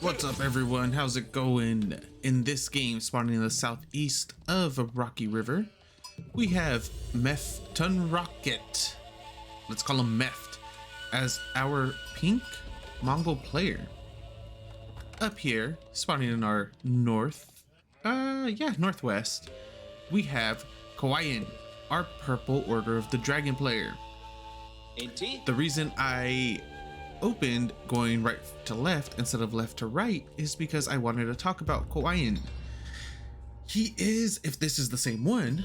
What's up, everyone? How's it going? In this game, spawning in the southeast of a rocky river, we have Meftunroket. Let's call him Meft as our pink Mongol player. Up here, spawning in our northwest, we have Kiwian, our purple Order of the Dragon player. The reason I opened going right to left instead of left to right is because I wanted to talk about Kiwian. He is, if this is the same one,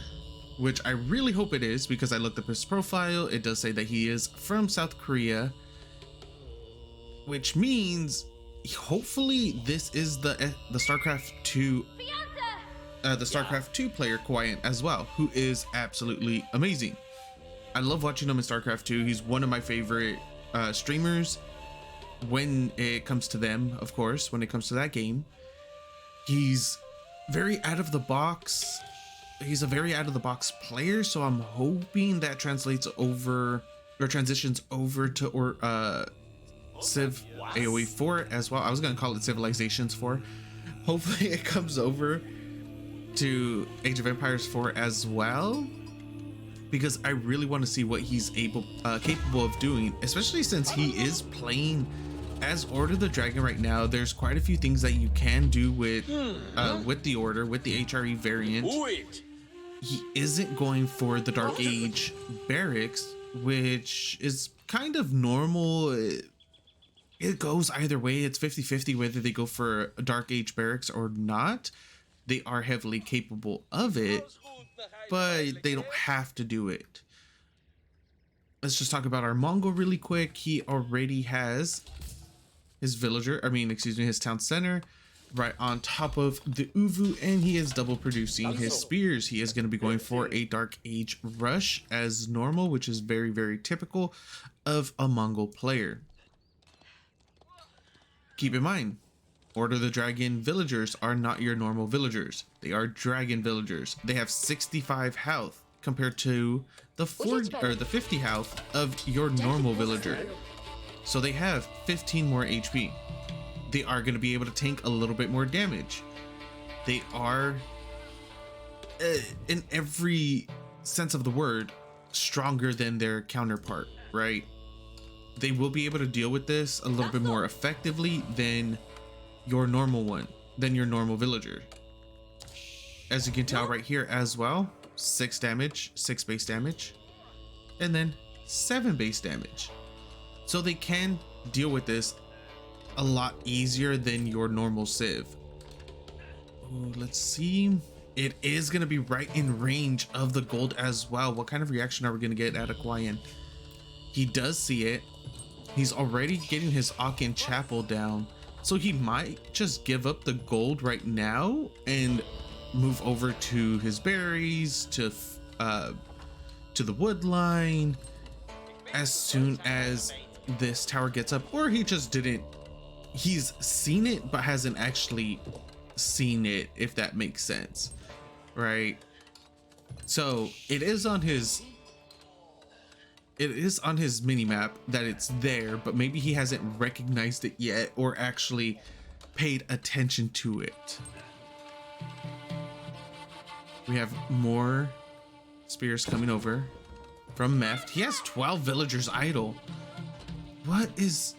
which I really hope it is because I looked up his profile, it does say that he is from South Korea, which means hopefully this is the StarCraft 2 player Kiwian as well, who is absolutely amazing. I love watching him in StarCraft 2. He's one of my favorite streamers when it comes to them, of course. When it comes to that game, he's very out of the box. He's a very out of the box player, so I'm hoping that translates over or transitions over to Civ AoE4 as well. I was gonna call it Civilizations 4. Hopefully it comes over to Age of Empires 4 as well, because I really want to see what he's capable of doing, especially since he is playing as Order the Dragon right now. There's quite a few things that you can do with the Order, with the HRE variant. He isn't going for the Dark Age barracks, which is kind of normal. It goes either way. It's 50-50 whether they go for a Dark Age barracks or not. They are heavily capable of it, but they don't have to do it. Let's just talk about our Mongol really quick. He already has his his town center right on top of the Uvu, and he is double producing his spears. He is going to be going for a Dark Age rush as normal, which is very, very typical of a Mongol player. Keep in mind, Order of the Dragon villagers are not your normal villagers. They are dragon villagers. They have 65 health compared to the 50 health of your normal villager. So they have 15 more HP. They are going to be able to tank a little bit more damage. They are, in every sense of the word, stronger than their counterpart, right? They will be able to deal with this a little bit more effectively than your normal villager. As you can tell right here as well, 6 damage, 6 base damage, and then 7 base damage. So they can deal with this a lot easier than your normal Civ. Ooh, let's see. It is going to be right in range of the gold as well. What kind of reaction are we going to get out of Kiwian? He does see it. He's already getting his Akin Chapel down. So he might just give up the gold right now and move over to his berries, to the wood line as soon as this tower gets up, or he just didn't. He's seen it but hasn't actually seen it, if that makes sense, right? So it is on his mini map that it's there, but maybe he hasn't recognized it yet or actually paid attention to it. We have more spears coming over from Meft. He has 12 villagers idle. What is...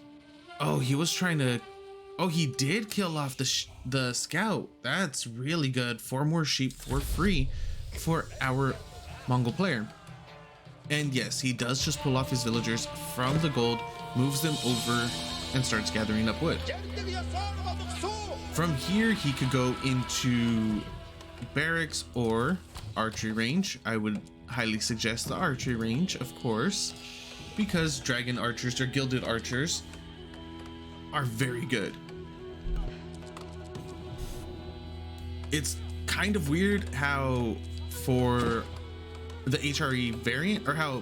Oh, he was trying to... Oh, he did kill off the scout. That's really good. 4 more sheep for free for our Mongol player. And yes, he does just pull off his villagers from the gold, moves them over, and starts gathering up wood. From here, he could go into barracks or archery range. I would highly suggest the archery range, of course, because dragon archers or gilded archers are very good. It's kind of weird how for the HRE variant, or how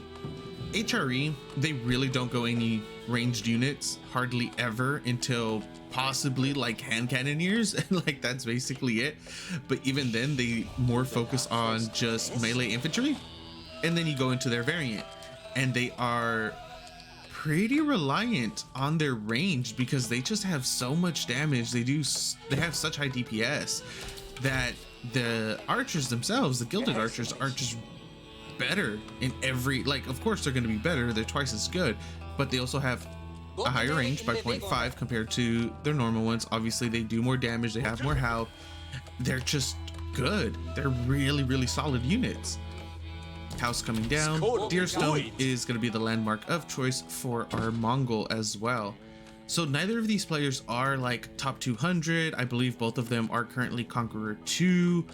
HRE, they really don't go any ranged units hardly ever until possibly like hand cannoneers, and like that's basically it. But even then, they more focus on just melee infantry, and then you go into their variant and they are pretty reliant on their range because they just have so much damage. They have such high DPS that the archers themselves, the gilded archers, are just better in every, like, of course they're going to be better, they're twice as good, but they also have a higher range by 0.5 compared to their normal ones. Obviously they do more damage, they have more health, they're just good. They're really solid units. House coming down. Deerstone is going to be the landmark of choice for our Mongol as well. So neither of these players are like top 200. I believe both of them are currently Conqueror 2.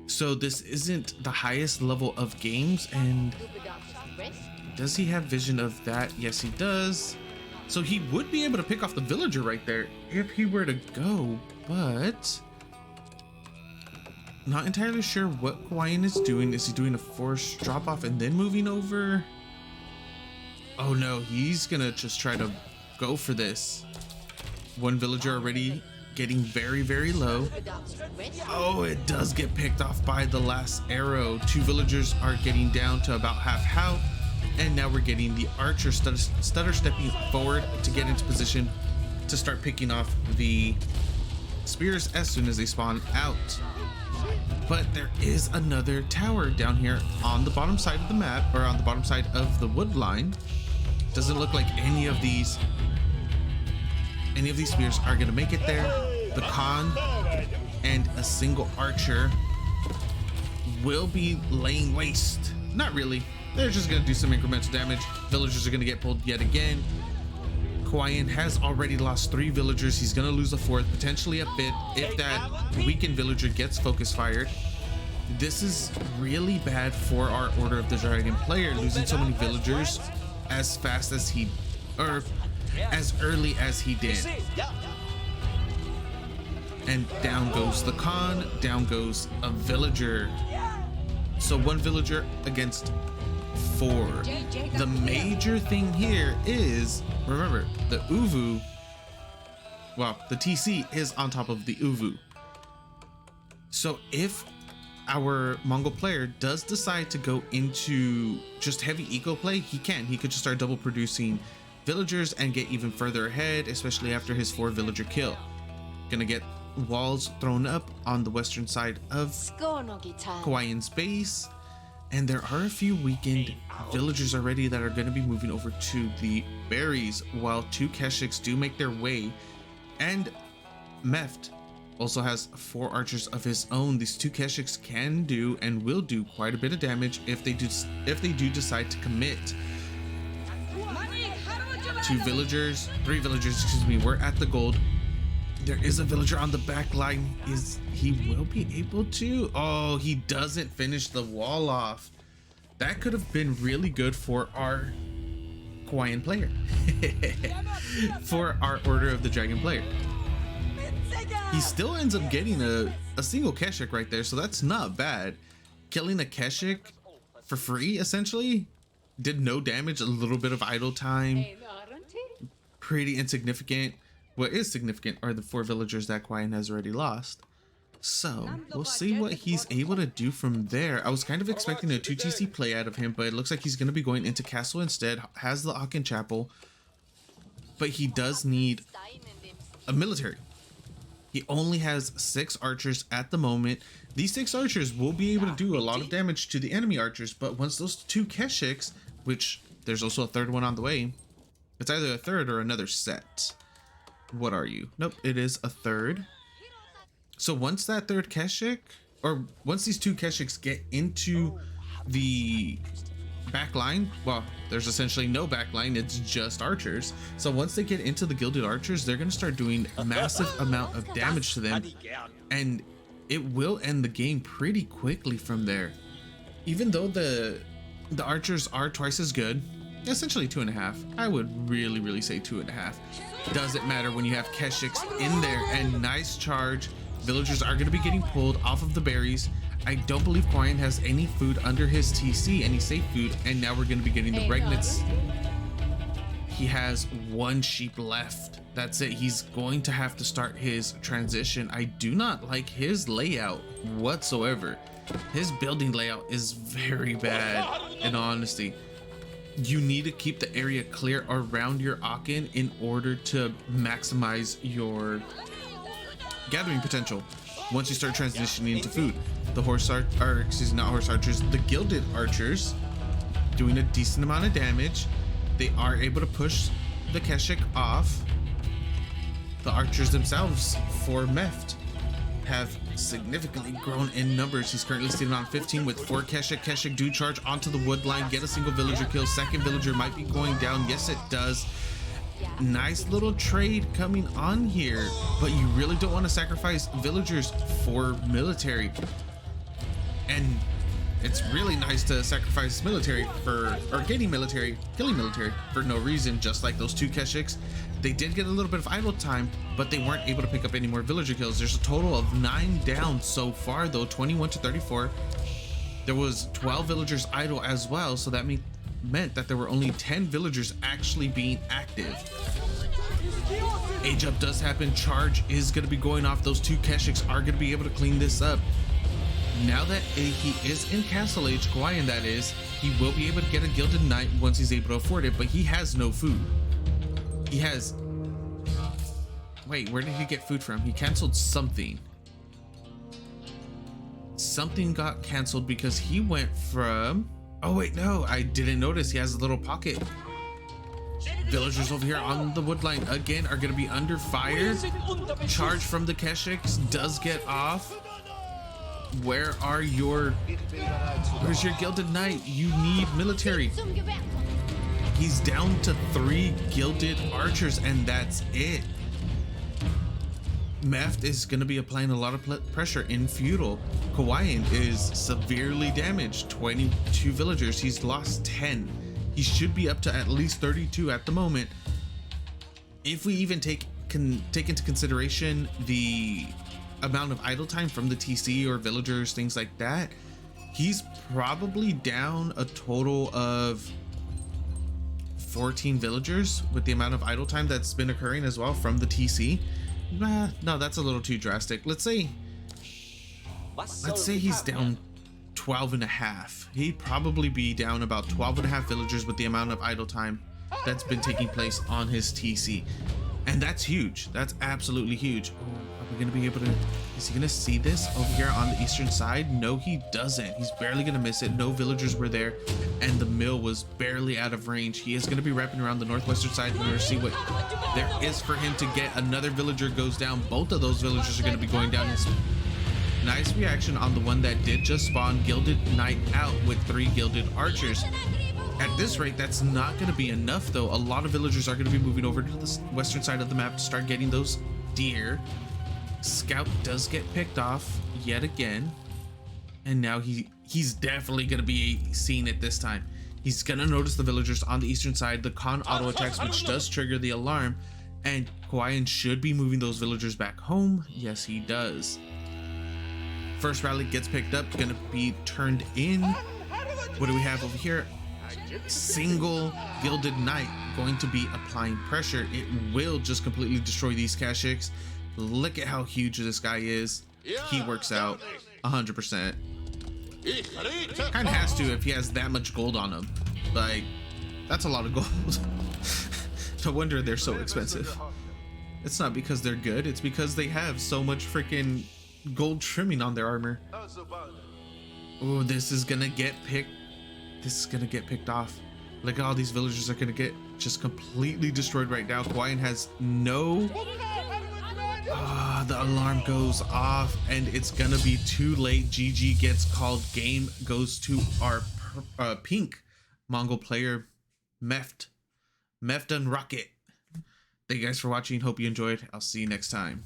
So this isn't the highest level of games. And does he have vision of that? Yes, he does. So he would be able to pick off the villager right there if he were to go, but not entirely sure what kiwian is doing. Is he doing a forced drop off and then moving over? Oh no, he's gonna just try to go for this. One villager already getting very low. Oh, it does get picked off by the last arrow. Two villagers are getting down to about half health, and now we're getting the archer stutter stepping forward to get into position to start picking off the spears as soon as they spawn out. But there is another tower down here on the bottom side of the map, or on the bottom side of the wood line. Doesn't look like any of these spears are gonna make it there. The Khan and a single archer will be laying waste. Not really. They're just gonna do some incremental damage. Villagers are gonna get pulled yet again. kiwian has already lost 3 villagers. He's gonna lose a 4th, potentially a 5th, if that weakened villager gets focus fired. This is really bad for our Order of the Dragon player, losing so many villagers as fast as he, or as early as he did. And down goes the Khan, down goes a villager. So 1 villager against 4. The major thing here is, remember, the Uvu, well, the TC is on top of the Uvu. So if our Mongol player does decide to go into just heavy eco play, he could just start double producing villagers and get even further ahead, especially after his 4 villager kill. Gonna get walls thrown up on the western side of kiwian's base, and there are a few weakened villagers already that are going to be moving over to the berries, while 2 Keshiks do make their way. And Meft also has 4 archers of his own. These 2 Keshiks can do and will do quite a bit of damage if they do decide to commit. 3 villagers, excuse me, we're at the gold. There is a villager on the back line. He will be able to? Oh, he doesn't finish the wall off. That could have been really good for our kiwian player. For our Order of the Dragon player. He still ends up getting a single Keshik right there, so that's not bad. Killing a Keshik for free, essentially. Did no damage, a little bit of idle time. Pretty insignificant. What is significant are the 4 villagers that kiwian has already lost. So we'll see what he's able to do from there. I was kind of expecting a 2 TC play out of him, but it looks like he's going to be going into castle instead. Has the Akin Chapel, but he does need a military. He only has 6 archers at the moment. These 6 archers will be able to do a lot of damage to the enemy archers, but once those 2 Keshiks, which there's also a 3rd one on the way, it's either a 3rd or another set. What are you? Nope, it is a 3rd. So once that 3rd Keshik, or once these 2 Keshiks get into the back line, well, there's essentially no back line, it's just archers. So once they get into the gilded archers, they're going to start doing a massive amount of damage to them, and it will end the game pretty quickly from there. Even though the archers are twice as good, essentially 2.5. I would really say 2.5. Doesn't matter when you have Keshiks in there, and nice charge. Villagers are going to be getting pulled off of the berries. I don't believe kiwian has any food under his TC, any safe food, and now we're going to be getting the regnants. He has 1 sheep left. That's it. He's going to have to start his transition. I do not like his layout whatsoever. His building layout is very bad, in all honesty. you need to keep the area clear around your Aachen in order to maximize your gathering potential. Once you start transitioning into food, the not horse archers, the gilded archers, doing a decent amount of damage. They are able to push the Keshik off. The archers themselves for Meft have significantly grown in numbers. He's currently sitting on 15 with 4 Keshik. Keshik do charge onto the wood line, get a single villager kill. Second villager might be going down. Yes, it does. Nice little trade coming on here, but you really don't want to sacrifice villagers for military. And it's really nice to sacrifice military for, or killing military for no reason, just like those 2 Keshiks. They did get a little bit of idle time, but they weren't able to pick up any more villager kills. There's a total of 9 down so far though, 21 to 34. There was 12 villagers idle as well, so that meant that there were only 10 villagers actually being active. Age up does happen, charge is going to be going off. Those 2 Keshiks are going to be able to clean this up. Now that he is in castle age, kiwian that is, he will be able to get a gilded knight once he's able to afford it, but he has no food. He has, wait, where did he get food from? He canceled something. Something got canceled because he went from, oh wait, no, I didn't notice. He has a little pocket. Villagers over here on the wood line again are going to be under fire. Charge from the Keshiks does get off. Where's your gilded knight? You need military. He's down to 3 gilded archers and that's it. Meft is going to be applying a lot of pressure in feudal. Kiwian is severely damaged, 22 villagers. He's lost 10. He should be up to at least 32 at the moment. If we even take into consideration the amount of idle time from the TC or villagers, things like that, he's probably down a total of 14 villagers with the amount of idle time that's been occurring as well from the TC. No, that's a little too drastic. Let's say he's down 12 and a half. He'd probably be down about 12 and a half villagers with the amount of idle time that's been taking place on his TC. And that's huge. That's absolutely huge. Are we gonna be able to, is he gonna see this over here on the eastern side? No, he doesn't. He's barely gonna miss it. No villagers were there and the mill was barely out of range. He is gonna be wrapping around the northwestern side in order to see what there is for him to get. Another villager goes down. Both of those villagers are gonna be going down. Nice reaction on the one that did just spawn gilded knight out with 3 gilded archers. At this rate, that's not going to be enough though. A lot of villagers are going to be moving over to the western side of the map to start getting those deer. Scout does get picked off yet again, and now he's definitely going to be seeing it this time. He's going to notice the villagers on the eastern side, the con auto attacks, which does trigger the alarm, and kiwian should be moving those villagers back home. Yes, he does. First rally gets picked up, gonna be turned in. What do we have over here? Single gilded knight going to be applying pressure. It will just completely destroy these Keshiks. Look at how huge this guy is. He works out 100%. Kind of has to if he has that much gold on him. Like, that's a lot of gold. No wonder they're so expensive. It's not because they're good, it's because they have so much freaking gold trimming on their armor. Oh, this is gonna get picked off. Look at all these villagers are gonna get just completely destroyed right now. kiwian has no, the alarm goes off and it's gonna be too late. GG gets called. Game goes to our pink Mongol player, meftunroket. Thank you guys for watching. Hope you enjoyed. I'll see you next time.